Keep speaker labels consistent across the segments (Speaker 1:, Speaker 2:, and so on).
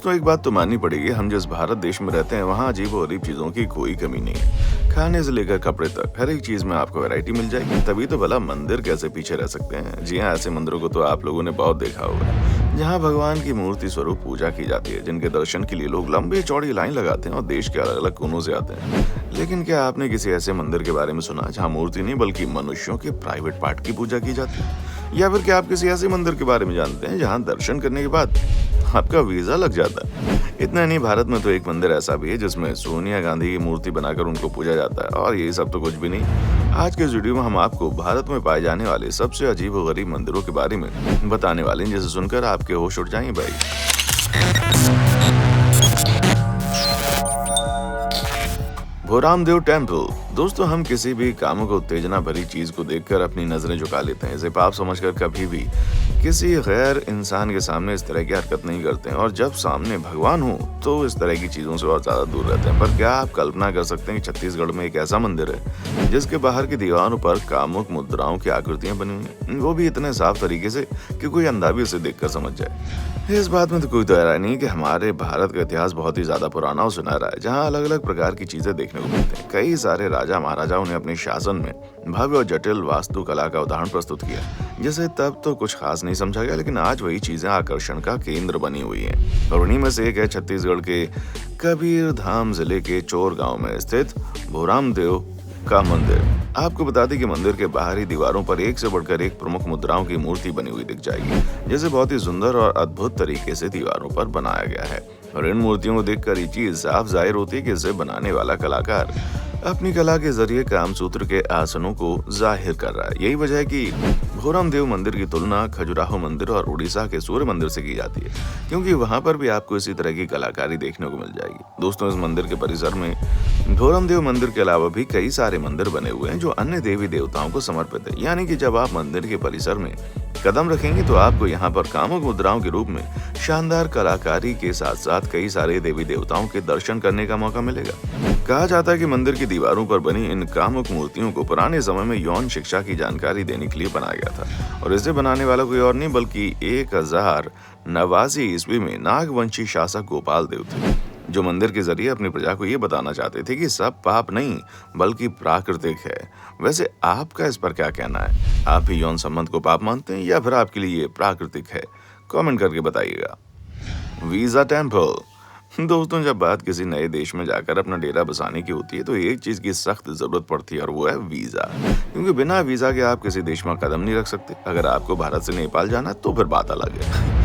Speaker 1: दोस्तों एक बात तो माननी पड़ेगी, हम जिस भारत देश में रहते हैं वहाँ अजीब-ओ-गरीब चीज़ों की कोई कमी नहीं है। खाने से लेकर कपड़े तक हर एक चीज़ में आपको वैरायटी मिल जाएगी, तभी तो भला मंदिर कैसे पीछे रह सकते हैं। जी हाँ, ऐसे मंदिरों को तो आप लोगों ने बहुत देखा होगा, जहाँ भगवान की मूर्ति स्वरूप पूजा की जाती है, जिनके दर्शन के लिए लोग लंबी-चौड़ी लाइन लगाते हैं और देश के अलग-अलग कोनों से आते हैं। लेकिन क्या आपने किसी ऐसे मंदिर के बारे में सुना जहाँ मूर्ति नहीं बल्कि मनुष्यों के प्राइवेट पार्ट की पूजा की जाती है? या फिर क्या आप किसी ऐसे मंदिर के बारे में जानते हैं जहाँ दर्शन करने के बाद आपका वीजा लग जाता है? इतना नहीं, भारत में तो एक मंदिर ऐसा भी है जिसमें सोनिया गांधी की मूर्ति बनाकर उनको पूजा जाता है। और ये सब तो कुछ भी नहीं, आज के इस वीडियो में हम आपको भारत में पाए जाने वाले सबसे अजीब और गरीब मंदिरों के बारे में बताने वाले हैं, जिसे सुनकर आपके होश उड़ जाएंगे भाई। भोरामदेव टेम्पल। दोस्तों, हम किसी भी कामुक उत्तेजना भरी चीज को देखकर अपनी नजरें झुका लेते हैं, इसे पाप समझकर कभी भी किसी गैर इंसान के सामने इस तरह की हरकत नहीं करते हैं, और जब सामने भगवान हो तो इस तरह की चीजों से और ज्यादा दूर रहते हैं। पर क्या आप कल्पना कर सकते हैं कि छत्तीसगढ़ में एक ऐसा मंदिर है जिसके बाहर की दीवारों पर कामुक मुद्राओं की आकृतियां बनी हुई हैं, वो भी इतने साफ तरीके से कि कोई अंधा भी उसे देखकर समझ जाए। इस बात में तो कोई हैरानी नहीं कि हमारे भारत का इतिहास बहुत ही ज्यादा पुराना और सुनहरा है, जहाँ अलग अलग प्रकार की चीजें देखने को मिलती हैं। कई सारे राजा महाराजाओं ने अपने शासन में भव्य और जटिल वास्तुकला का उदाहरण प्रस्तुत किया, जिसे तब तो कुछ खास नहीं समझा गया, लेकिन आज वही चीजें आकर्षण का केंद्र बनी हुई हैं। और उन्हीं में से एक है छत्तीसगढ़ के कबीरधाम जिले के चोर गांव में स्थित भोरामदेव का मंदिर। आपको बता दें कि मंदिर के बाहरी दीवारों पर एक से बढ़कर एक प्रमुख मुद्राओं की मूर्ति बनी हुई दिख जाएगी, जिसे बहुत ही सुंदर और अद्भुत तरीके से दीवारों पर बनाया गया है। और इन मूर्तियों को देखकर ये चीज साफ जाहिर होती है कि इसे बनाने वाला कलाकार अपनी कला के जरिए कामसूत्र के आसनों को जाहिर कर रहा है। यही वजह है कि भोरामदेव मंदिर की तुलना खजुराहो मंदिर और उड़ीसा के सूर्य मंदिर से की जाती है, क्योंकि वहां पर भी आपको इसी तरह की कलाकारी देखने को मिल जाएगी। दोस्तों, इस मंदिर के परिसर में भोरामदेव मंदिर के अलावा भी कई सारे मंदिर बने हुए हैं जो अन्य देवी देवताओं को समर्पित है। यानी कि जब आप मंदिर के परिसर में कदम रखेंगे तो आपको यहाँ पर कामुक मुद्राओं के रूप में शानदार कलाकारी के साथ साथ कई सारे देवी देवताओं के दर्शन करने का मौका मिलेगा। कहा जाता है कि मंदिर की दीवारों पर बनी इन कामुक मूर्तियों को पुराने समय में यौन शिक्षा की जानकारी देने के लिए बनाया गया था, और इसे बनाने वाला कोई और नहीं बल्कि 1089 ईस्वी में नागवंशी शासक गोपाल देव थे, जो मंदिर के जरिए अपनी प्रजा को ये बताना चाहते थे कि सब पाप नहीं बल्कि प्राकृतिक है। वैसे आपका इस पर क्या कहना है? आप भी यौन संबंध को पाप मानते हैं या फिर आपके लिए ये प्राकृतिक है? कमेंट करके बताइएगा। Visa temple. दोस्तों, जब बात किसी नए देश में जाकर अपना डेरा बसाने की होती है तो एक चीज की सख्त जरूरत पड़ती है, और वो है वीजा। क्योंकि बिना वीजा के आप किसी देश में कदम नहीं रख सकते। अगर आपको भारत से नेपाल जाना है तो फिर बात अलग है।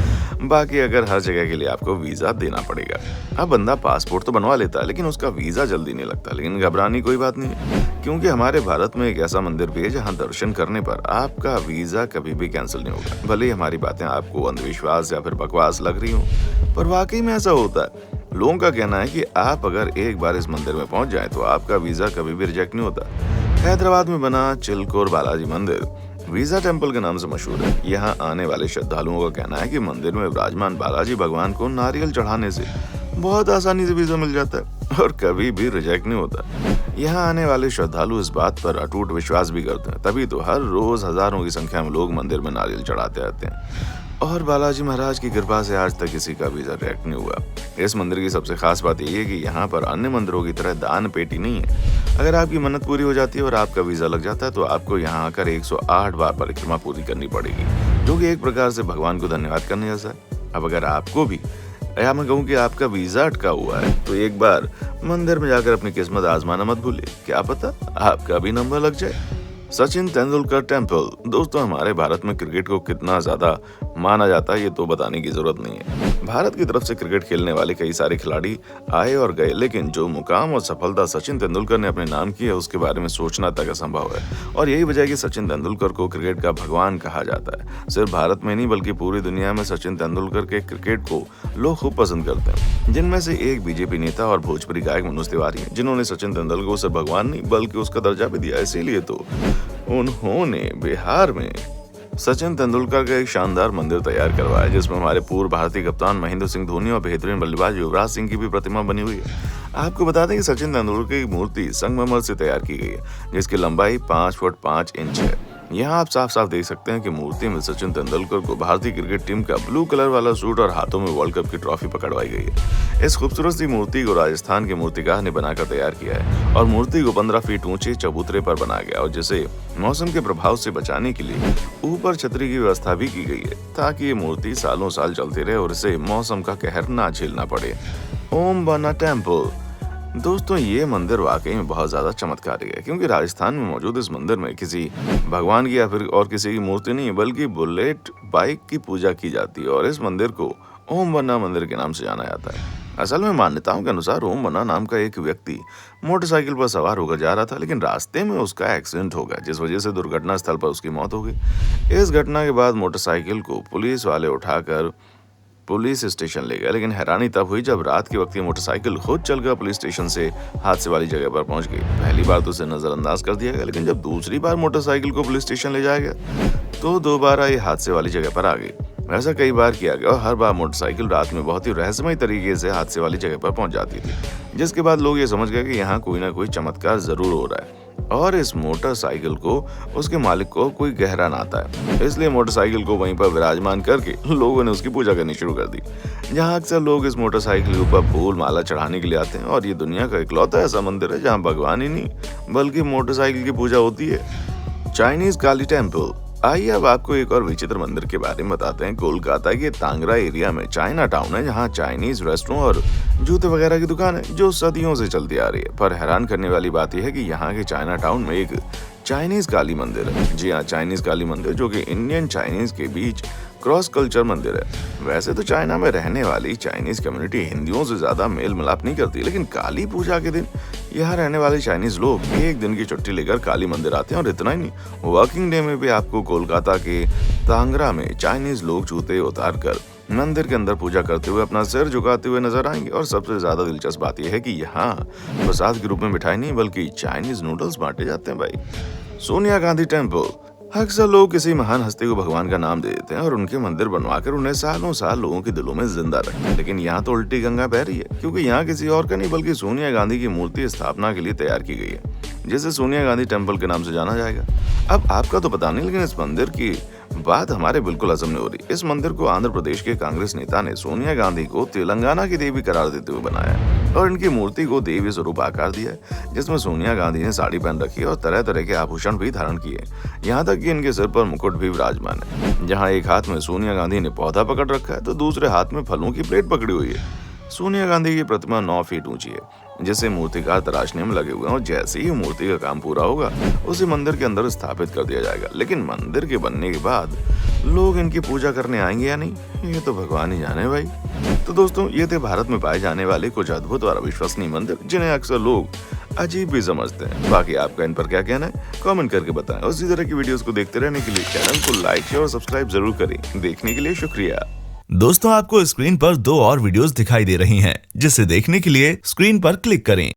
Speaker 1: बाकी अगर हर जगह के लिए आपको वीजा देना पड़ेगा। अब बंदा पासपोर्ट तो बनवा लेता है, लेकिन उसका वीजा जल्दी नहीं लगता। लेकिन घबराने कोई बात नहीं है, क्योंकि हमारे भारत में एक ऐसा मंदिर भी है जहाँ दर्शन करने पर आपका वीजा कभी भी कैंसिल नहीं होगा। भले ही हमारी बातें आपको अंधविश्वास या फिर बकवास लग रही हो, पर वाकई में ऐसा होता है। लोगों का कहना है कि आप अगर एक बार इस मंदिर में पहुंच जाएं तो आपका वीजा कभी भी रिजेक्ट नहीं होता। हैदराबाद में बना चिलकोर बालाजी मंदिर वीजा टेम्पल के नाम से मशहूर है। यहाँ आने वाले श्रद्धालुओं का कहना है कि मंदिर में विराजमान बालाजी भगवान को नारियल चढ़ाने से बहुत आसानी से वीजा मिल जाता है और कभी भी रिजेक्ट नहीं होता। यहाँ आने वाले श्रद्धालु इस बात पर अटूट विश्वास भी करते हैं, तभी तो हर रोज हजारों की संख्या में लोग मंदिर में नारियल चढ़ाते रहते हैं। और बालाजी महाराज की कृपा से आज तक किसी का वीजा रिजेक्ट नहीं हुआ। इस मंदिर की सबसे खास बात यह है कि यहाँ पर अन्य मंदिरों की तरह दान पेटी नहीं है। अगर आपकी मन्नत पूरी हो जाती है और आपका वीजा लग जाता है तो आपको यहाँ आकर 108 बार परिक्रमा पूरी करनी पड़ेगी, जो कि एक प्रकार से भगवान को धन्यवाद करने जैसा है। अब अगर आपको भी या मैं कहूँ कि आपका वीजा अटका हुआ है तो एक बार मंदिर में जाकर अपनी किस्मत आजमाना मत भूलिए, क्या पता आपका भी नंबर लग जाए। सचिन तेंदुलकर टेम्पल। दोस्तों, हमारे भारत में क्रिकेट को कितना ज्यादा माना जाता है ये तो बताने की जरूरत नहीं है। भारत की तरफ से क्रिकेट खेलने वाले कई सारे खिलाड़ी आए और गए, लेकिन जो मुकाम और सफलता सचिन तेंदुलकर ने अपने नाम की है उसके बारे में सोचना तक असंभव है। और यही वजह है कि सचिन तेंदुलकर को क्रिकेट का भगवान कहा जाता है। सिर्फ भारत में नहीं बल्कि पूरी दुनिया में सचिन तेंदुलकर के क्रिकेट को लोग खूब पसंद करते हैं, जिनमें से एक बीजेपी नेता और भोजपुरी गायक मनोज तिवारी हैं, जिन्होंने सचिन तेंदुलकर को सिर्फ भगवान नहीं बल्कि उसका दर्जा भी दिया। इसीलिए तो उन्होंने बिहार में सचिन तेंदुलकर का एक शानदार मंदिर तैयार करवाया, जिसमें हमारे पूर्व भारतीय कप्तान महेंद्र सिंह धोनी और बेहतरीन बल्लेबाज युवराज सिंह की भी प्रतिमा बनी हुई है। आपको बता दें कि सचिन तेंदुलकर की मूर्ति संगमरमर से तैयार की गई है, जिसकी लंबाई 5 फुट 5 इंच है। यहाँ आप साफ साफ देख सकते हैं कि मूर्ति में सचिन तेंदुलकर को भारतीय क्रिकेट टीम का ब्लू कलर वाला सूट और हाथों में वर्ल्ड कप की ट्रॉफी पकड़वाई गई है। इस खूबसूरत सी मूर्ति को राजस्थान के मूर्तिकार ने बनाकर तैयार किया है और मूर्ति को 15 फीट ऊंचे चबूतरे पर बनाया गया और जिसे मौसम के प्रभाव से बचाने के लिए ऊपर छतरी की व्यवस्था भी की गई है ताकि ये मूर्ति सालों साल चलती रहे और इसे मौसम का कहर ना झेलना पड़े। ओम बना टेम्पल। दोस्तों ये मंदिर वाकई में बहुत ज़्यादा चमत्कारिक है क्योंकि राजस्थान में मौजूद इस मंदिर में किसी भगवान की या फिर और किसी की मूर्ति नहीं है बल्कि बुलेट बाइक की पूजा की जाती है और इस मंदिर को ओम बन्ना मंदिर के नाम से जाना जाता है। असल में मान्यताओं के अनुसार ओम बन्ना नाम का एक व्यक्ति मोटरसाइकिल पर सवार होकर जा रहा था लेकिन रास्ते में उसका एक्सीडेंट हो गया जिस वजह से दुर्घटना स्थल पर उसकी मौत हो गई। इस घटना के बाद मोटरसाइकिल को पुलिस वाले उठाकर पुलिस स्टेशन ले गया लेकिन हैरानी तब हुई जब रात के वक्त ये मोटरसाइकिल खुद चलकर पुलिस स्टेशन से हादसे वाली जगह पर पहुंच गई। पहली बार तो उसे नजरअंदाज कर दिया गया लेकिन जब दूसरी बार मोटरसाइकिल को पुलिस स्टेशन ले जाया गया तो दोबारा ये हादसे वाली जगह पर आ गई। ऐसा कई बार किया गया और हर बार मोटरसाइकिल रात में बहुत ही रहस्यमय तरीके से हादसे वाली जगह पर पहुंच जाती थी जिसके बाद लोग ये समझ गए कि यहाँ कोई ना कोई चमत्कार जरूर हो रहा है और इस मोटरसाइकिल को उसके मालिक को कोई गहरा नाता है। इसलिए मोटरसाइकिल को वहीं पर विराजमान करके लोगों ने उसकी पूजा करनी शुरू कर दी। जहां अक्सर लोग इस मोटरसाइकिल के ऊपर फूल माला चढ़ाने के लिए आते हैं और ये दुनिया का इकलौता ऐसा मंदिर है जहां भगवान ही नहीं बल्कि मोटरसाइकिल की पूजा होती है। चाइनीज काली टेम्पल। आइए अब आपको एक और विचित्र मंदिर के बारे में बताते हैं। कोलकाता के तांगरा एरिया में चाइना टाउन है जहां चाइनीज रेस्टोरेंट और जूते वगैरह की दुकान है जो सदियों से चलती आ रही है। पर हैरान करने वाली बात यह है कि यहाँ के चाइना टाउन में एक चाइनीज काली मंदिर है। जी हाँ, चाइनीज काली मंदिर जो कि इंडियन चाइनीज के बीच क्रॉस कल्चर मंदिर है। वैसे तो चाइना में रहने वाली चाइनीज कम्युनिटी हिंदुओं से ज्यादा मेल मिलाप नहीं करती लेकिन काली पूजा के दिन यहाँ रहने वाले चाइनीज लोग एक दिन की छुट्टी लेकर काली मंदिर आते हैं और इतना ही नहीं, वर्किंग डे में भी आपको कोलकाता के तांगरा में चाइनीज लोग जूते उतार कर मंदिर के अंदर पूजा करते हुए अपना सिर झुकाते हुए नजर आएंगे। और सबसे ज्यादा दिलचस्प बात यह है कि यहाँ प्रसाद के रूप में मिठाई नहीं बल्कि चाइनीज नूडल्स बांटे जाते हैं भाई। सोनिया गांधी टेम्पल। अक्सर लोग किसी महान हस्ती को भगवान का नाम दे देते हैं और उनके मंदिर बनवाकर उन्हें सालों साल लोगों के दिलों में जिंदा रखते हैं लेकिन यहाँ तो उल्टी गंगा बह रही है क्योंकि यहाँ किसी और का नहीं बल्कि सोनिया गांधी की मूर्ति स्थापना के लिए तैयार की गई है जिसे सोनिया गांधी टेम्पल के नाम से जाना जाएगा। अब आपका तो पता नहीं लेकिन इस मंदिर की बात हमारे बिल्कुल हजम नहीं हो रही। इस मंदिर को आंध्र प्रदेश के कांग्रेस नेता ने सोनिया गांधी को तेलंगाना की देवी करार देते हुए बनाया है और इनकी मूर्ति को देवी स्वरूप आकार दिया है जिसमें सोनिया गांधी ने साड़ी पहन रखी है और तरह तरह के आभूषण भी धारण किए। यहाँ तक कि इनके सिर पर मुकुट भी विराजमान है। जहाँ एक हाथ में सोनिया गांधी ने पौधा पकड़ रखा है तो दूसरे हाथ में फलों की प्लेट पकड़ी हुई है। सोनिया गांधी की प्रतिमा 9 फीट ऊंची है जिसे मूर्तिकार तराशने में लगे हुए हैं और जैसे ही मूर्ति का काम पूरा होगा उसे मंदिर के अंदर स्थापित कर दिया जाएगा। लेकिन मंदिर के बनने के बाद लोग इनकी पूजा करने आएंगे या नहीं ये तो भगवान ही जाने भाई। तो दोस्तों ये थे भारत में पाए जाने वाले कुछ अद्भुत और अविश्वसनीय मंदिर जिन्हें अक्सर लोग अजीब भी समझते हैं। बाकी आपका इन पर क्या कहना है कमेंट करके बताएं और इसी तरह की वीडियोस को देखते रहने के लिए चैनल को लाइक शेयर और सब्सक्राइब जरूर करें। देखने के लिए शुक्रिया।
Speaker 2: दोस्तों आपको स्क्रीन पर 2 और वीडियोस दिखाई दे रही हैं जिसे देखने के लिए स्क्रीन पर क्लिक करें।